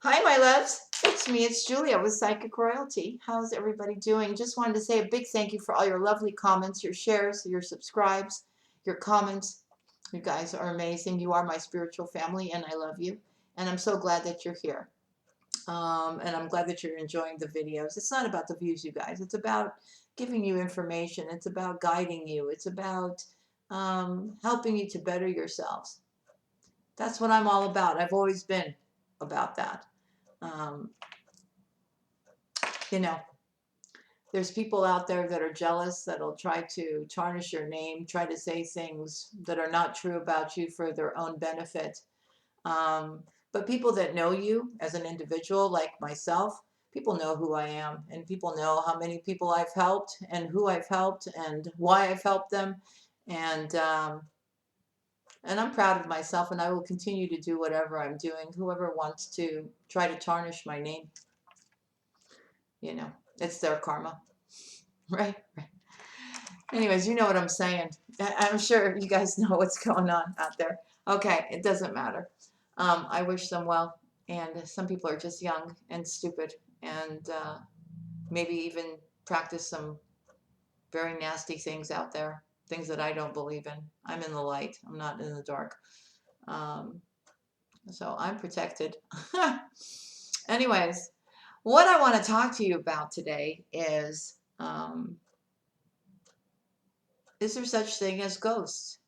Hi, my loves. It's me. It's Julia with Psychic Royalty. How's everybody doing? Just wanted to say a big thank you for all your lovely comments, your shares, your subscribes, your comments. You guys are amazing. You are my spiritual family, and I love you. And I'm so glad that you're here. And I'm glad that you're enjoying the videos. It's not about the views, you guys. It's about giving you information. It's about guiding you. It's about helping you to better yourselves. That's what I'm all about. I've always been about that. Um, you know, there's people out there that are jealous that'll try to tarnish your name, try to say things that are not true about you for their own benefit. Um, but people that know you as an individual, like myself, people know who I am, and people know how many people I've helped and who I've helped and why I've helped them. And um, and I'm proud of myself, and I will continue to do whatever I'm doing. Whoever wants to try to tarnish my name, you know, it's their karma, right? Anyways, you know what I'm saying. I'm sure you guys know what's going on out there. Okay, it doesn't matter. I wish them well. And some people are just young and stupid and maybe even practice some very nasty things out there, things that I don't believe in. I'm in the light, I'm not in the dark. Um, so I'm protected. Anyways, what I want to talk to you about today is there such thing as ghosts?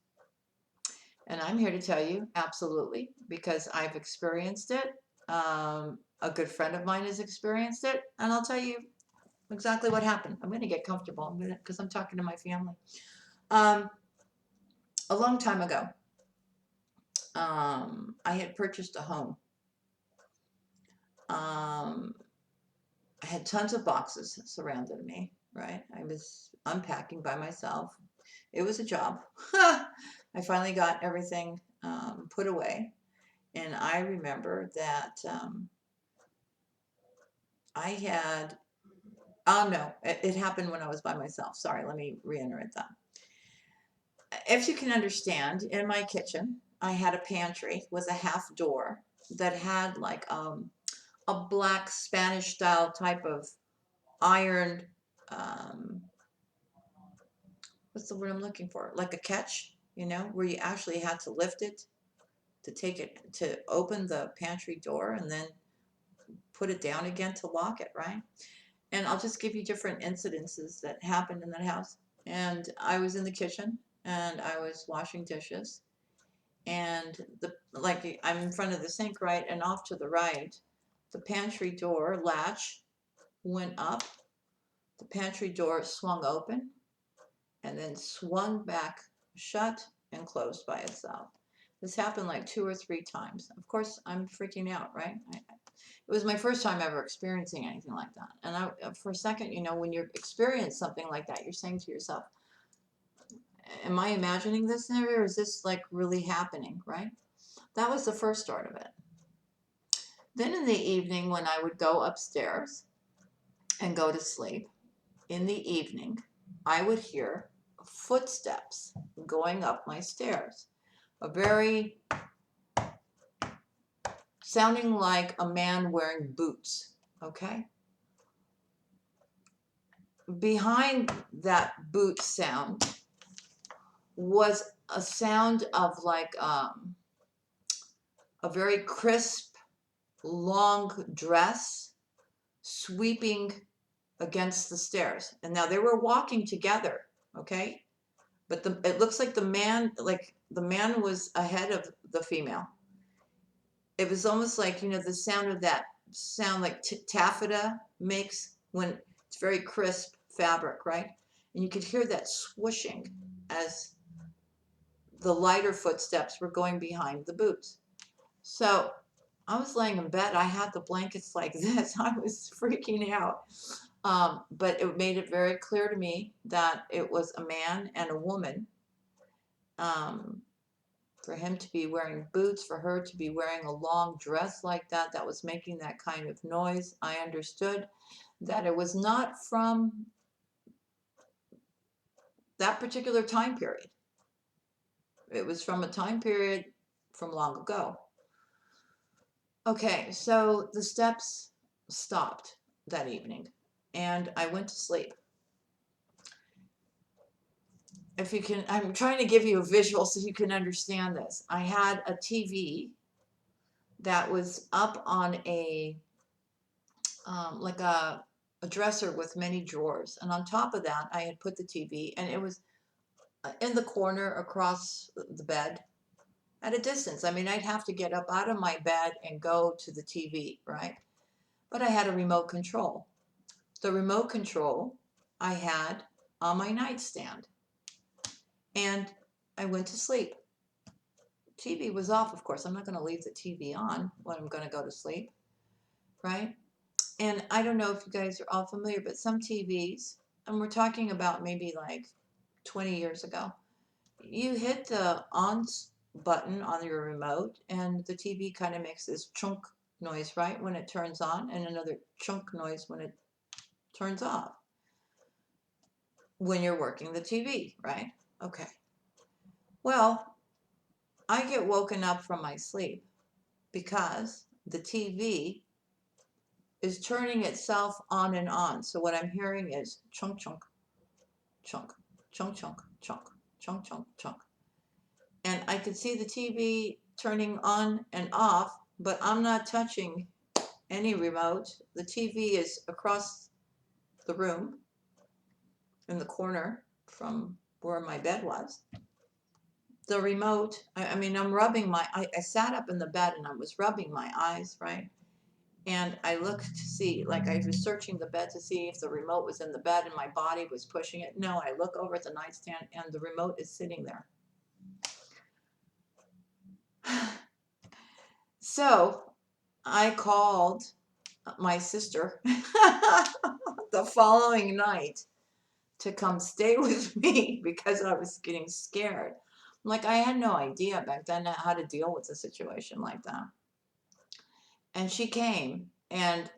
And I'm here to tell you, absolutely, because I've experienced it. A good friend of mine has experienced it, and I'll tell you exactly what happened. I'm going to get comfortable because I'm talking to my family. Um, a long time ago, I had purchased a home. Um, I had tons of boxes surrounding me, right? I was unpacking by myself. It was a job. I finally got everything put away. And I remember that I had, oh no, it happened when I was by myself. Sorry, let me reiterate that. If you can understand, in my kitchen, I had a pantry with a half door that had like a black Spanish style type of iron, um, what's the word I'm looking for? Like a catch, where you actually had to lift it to take it, to open the pantry door and then put it down again to lock it, right? And I'll just give you different incidences that happened in that house. And I was in the kitchen and I was washing dishes, and I'm in front of the sink, right, and off to the right, the pantry door latch went up, the pantry door swung open, and then swung back shut and closed by itself. This happened like 2 or 3 times. Of course, I'm freaking out, right? It was my first time ever experiencing anything like that. And for a second, when you experience something like that, you're saying to yourself, am I imagining this scenario, or is this like really happening, right? That was the first start of it. Then in the evening, when I would go upstairs and go to sleep, in the evening, I would hear footsteps going up my stairs. A very sounding like a man wearing boots, okay? Behind that boot sound was a sound of like a very crisp, long dress sweeping against the stairs. And now they were walking together, okay? But it looks like the man was ahead of the female. It was almost like, the sound of that sound like taffeta makes when it's very crisp fabric, right? And you could hear that swooshing as the lighter footsteps were going behind the boots. So I was laying in bed. I had the blankets like this. I was freaking out. But it made it very clear to me that it was a man and a woman. For him to be wearing boots, for her to be wearing a long dress like that was making that kind of noise, I understood that it was not from that particular time period. It was from a time period from long ago. Okay, so the steps stopped that evening and I went to sleep. If you can, I'm trying to give you a visual so you can understand this. I had a TV that was up on a like a dresser with many drawers, and on top of that, I had put the TV, and it was in the corner across the bed at a distance. I mean, I'd have to get up out of my bed and go to the TV, right? But I had a remote control. The remote control I had on my nightstand, and I went to sleep. TV was off, of course. I'm not going to leave the TV on when I'm going to go to sleep, right? And I don't know if you guys are all familiar, but some TVs, and we're talking about maybe like 20 years ago, you hit the on button on your remote, and the TV kind of makes this chunk noise, right, when it turns on, and another chunk noise when it turns off when you're working the TV, right? Okay. Well, I get woken up from my sleep because the TV is turning itself on and on. So what I'm hearing is chunk, chunk, chunk, chunk, chunk, chunk, chunk, chunk, chunk. And I could see the TV turning on and off, but I'm not touching any remote. The TV is across the room in the corner from where my bed was. The remote, I mean, I sat up in the bed and I was rubbing my eyes, right? And I looked to see, like I was searching the bed to see if the remote was in the bed and my body was pushing it. No, I look over at the nightstand and the remote is sitting there. So I called my sister the following night to come stay with me because I was getting scared. Like, I had no idea back then how to deal with a situation like that. And she came and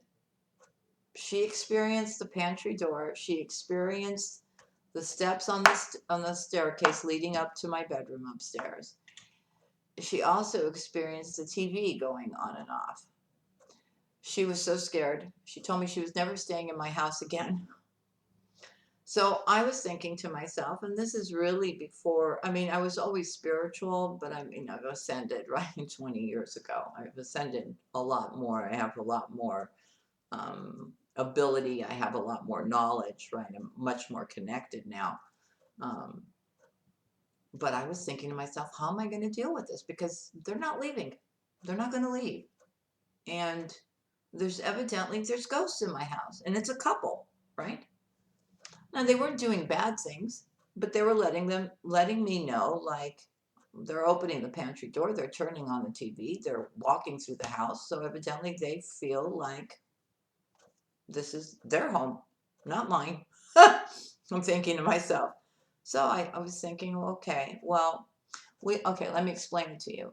she experienced the pantry door. She experienced the steps on the staircase leading up to my bedroom upstairs. She also experienced the TV going on and off. She was so scared. She told me she was never staying in my house again. So I was thinking to myself, and this is really before, I mean, I was always spiritual, but I mean, I've ascended, right? 20 years ago. I've ascended a lot more. I have a lot more ability. I have a lot more knowledge, right? I'm much more connected now. Um, but I was thinking to myself, how am I going to deal with this? Because they're not leaving. They're not going to leave. And there's ghosts in my house, and it's a couple, right? Now they weren't doing bad things, but they were letting me know, like, they're opening the pantry door, they're turning on the TV, they're walking through the house. So evidently they feel like this is their home, not mine. I'm thinking to myself. So I was thinking, okay, well, okay, let me explain it to you.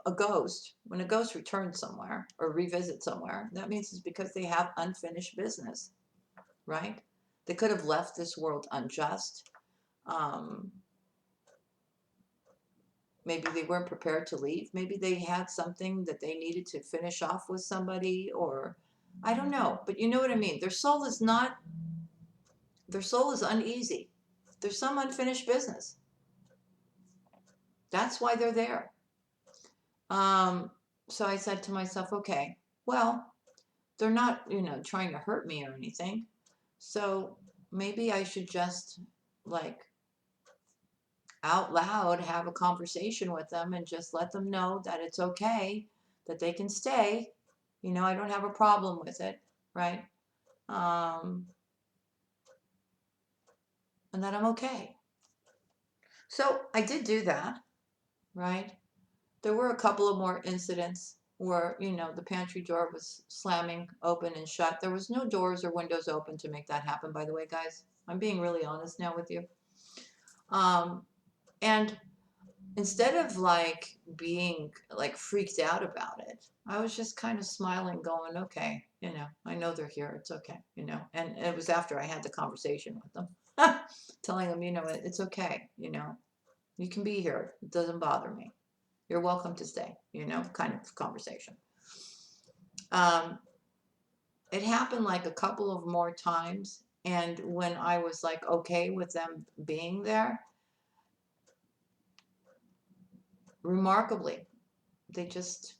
When a ghost returns somewhere or revisits somewhere, that means it's because they have unfinished business, right? They could have left this world unjust. Um, maybe they weren't prepared to leave. Maybe they had something that they needed to finish off with somebody, or I don't know. But you know what I mean. Their soul is uneasy. There's some unfinished business. That's why they're there. Um, so I said to myself, okay, well, they're not, trying to hurt me or anything. So maybe I should just, like, out loud have a conversation with them and just let them know that it's okay, that they can stay. I don't have a problem with it, right? Um, and that I'm okay. So I did do that, right? There were a couple of more incidents where, the pantry door was slamming open and shut. There was no doors or windows open to make that happen, by the way, guys. I'm being really honest now with you. And instead of like being like freaked out about it, I was just kind of smiling, going, okay, I know they're here. It's okay, And it was after I had the conversation with them, telling them, it's okay, you can be here. It doesn't bother me. You're welcome to stay, kind of conversation. Um, it happened like a couple of more times. And when I was like okay with them being there, remarkably, they just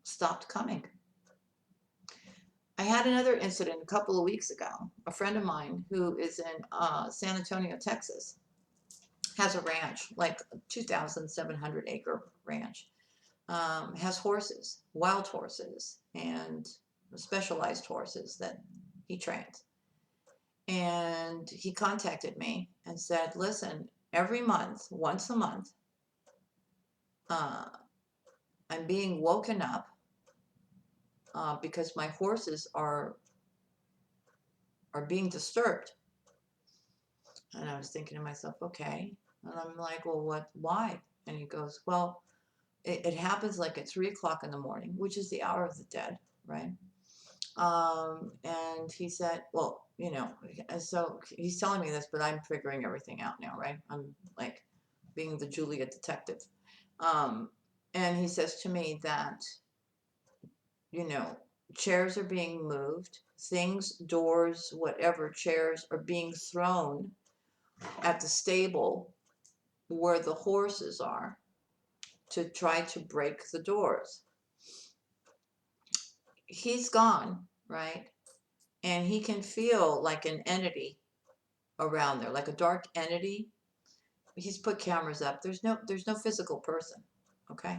stopped coming. I had another incident a couple of weeks ago. A friend of mine who is in San Antonio, Texas, has a ranch, like a 2,700-acre ranch. Has horses, wild horses, and specialized horses that he trains. And he contacted me and said, listen, every month, once a month, uh, I'm being woken up because my horses are being disturbed. And I was thinking to myself, okay. And I'm like, well, why? And he goes, well, it happens like at 3 o'clock in the morning, which is the hour of the dead, right? And he said, well, and so he's telling me this, but I'm figuring everything out now, right? I'm like being the Julia detective. Um, and he says to me that, you know, chairs are being moved, things, doors, whatever, chairs are being thrown at the stable where the horses are to try to break the doors. He's gone, right? And he can feel like an entity around there, like a dark entity. He's put cameras up. There's no physical person, okay?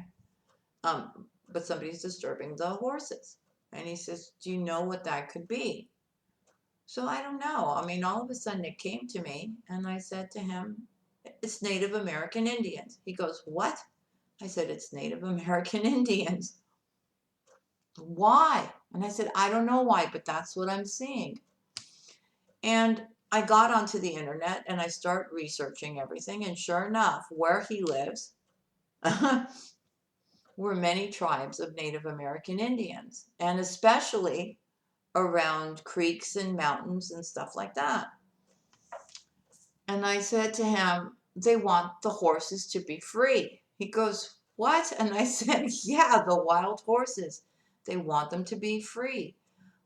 But somebody's disturbing the horses. And he says, do you know what that could be? So I don't know. I mean, all of a sudden it came to me, and I said to him, it's Native American Indians. He goes, what? I said, it's Native American Indians. Why? And I said, I don't know why, but that's what I'm seeing. And I got onto the internet and I start researching everything. And sure enough, where he lives were many tribes of Native American Indians, and especially around creeks and mountains and stuff like that. And I said to him, they want the horses to be free. He goes, what? And I said, yeah, the wild horses. They want them to be free.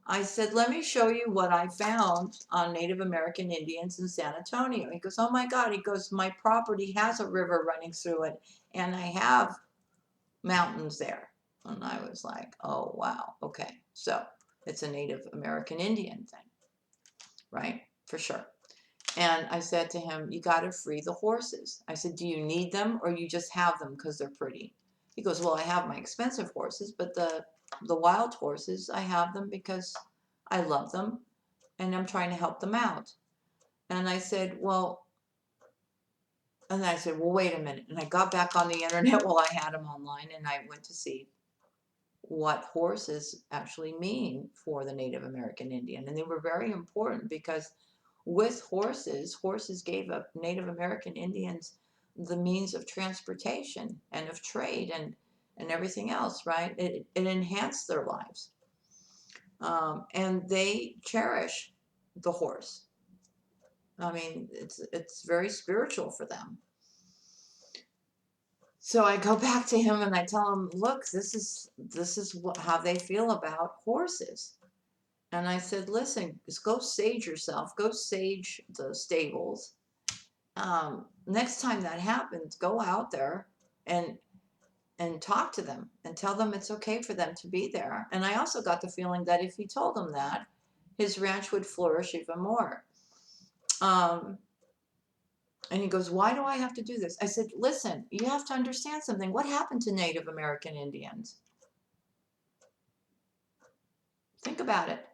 I said, let me show you what I found on Native American Indians in San Antonio. He goes, oh my God. He goes, my property has a river running through it, and I have mountains there. And I was like, oh, wow. Okay. So it's a Native American Indian thing, right? For sure. And I said to him, you got to free the horses. I said, do you need them or you just have them because they're pretty? He goes, well, I have my expensive horses, but the wild horses, I have them because I love them and I'm trying to help them out. And I said, well, wait a minute. And I got back on the internet while I had him online, and I went to see what horses actually mean for the Native American Indian. And they were very important because with horses gave up Native American Indians the means of transportation and of trade and everything else, right? It enhanced their lives. And they cherish the horse. I mean, it's very spiritual for them. So I go back to him and I tell him, look, this is how they feel about horses. And I said, listen, just go sage yourself, go sage the stables. Next time that happens, go out there and talk to them and tell them it's okay for them to be there. And I also got the feeling that if he told them that, his ranch would flourish even more. And he goes, why do I have to do this? I said, listen, you have to understand something. What happened to Native American Indians? Think about it.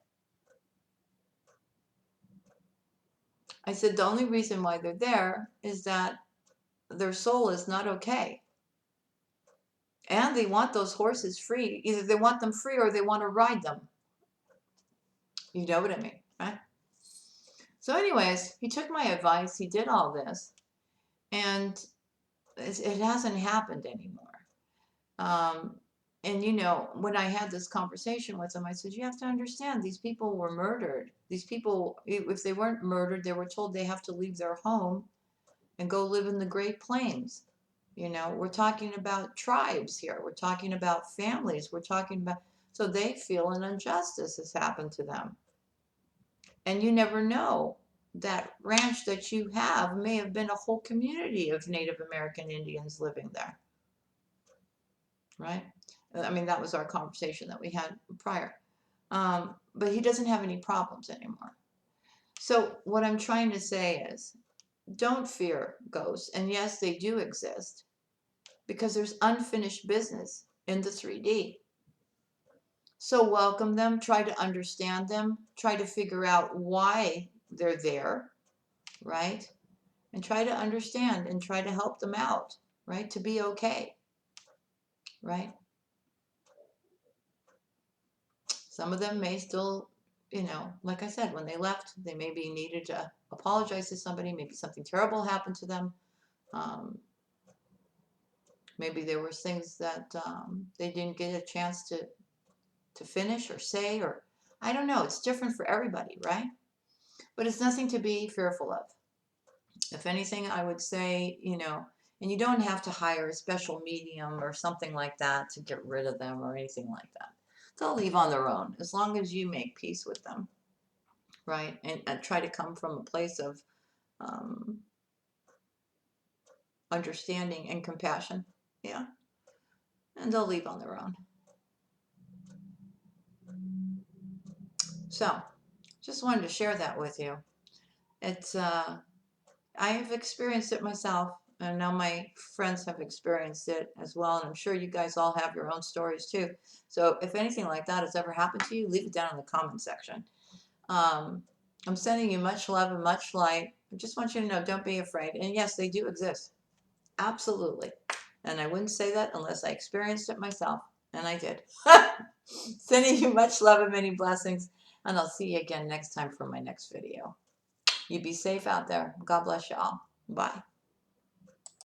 I said, the only reason why they're there is that their soul is not okay. And they want those horses free. Either they want them free or they want to ride them. You know what I mean, right? So anyways, he took my advice. He did all this. And it hasn't happened anymore. And when I had this conversation with him, I said, you have to understand, these people were murdered. These people, if they weren't murdered, they were told they have to leave their home and go live in the Great Plains. We're talking about tribes here. We're talking about families. We're talking about So they feel an injustice has happened to them. And you never know. That ranch that you have may have been a whole community of Native American Indians living there, right? I mean, that was our conversation that we had prior. But he doesn't have any problems anymore. So what I'm trying to say is, don't fear ghosts. And yes, they do exist because there's unfinished business in the 3D. So welcome them, try to understand them, try to figure out why they're there, right? And try to understand and try to help them out, right? To be okay, right? Some of them may still, like I said, when they left, they maybe needed to apologize to somebody. Maybe something terrible happened to them. Um, maybe there was things that they didn't get a chance to finish or say, or I don't know. It's different for everybody, right? But it's nothing to be fearful of. If anything, I would say, and you don't have to hire a special medium or something like that to get rid of them or anything like that. They'll leave on their own as long as you make peace with them, right? And try to come from a place of um, understanding and compassion. Yeah. And they'll leave on their own. So, just wanted to share that with you. It's, I have experienced it myself. And now my friends have experienced it as well. And I'm sure you guys all have your own stories too. So if anything like that has ever happened to you, leave it down in the comment section. I'm sending you much love and much light. I just want you to know, don't be afraid. And yes, they do exist. Absolutely. And I wouldn't say that unless I experienced it myself. And I did. Sending you much love and many blessings. And I'll see you again next time for my next video. You be safe out there. God bless you all. Bye.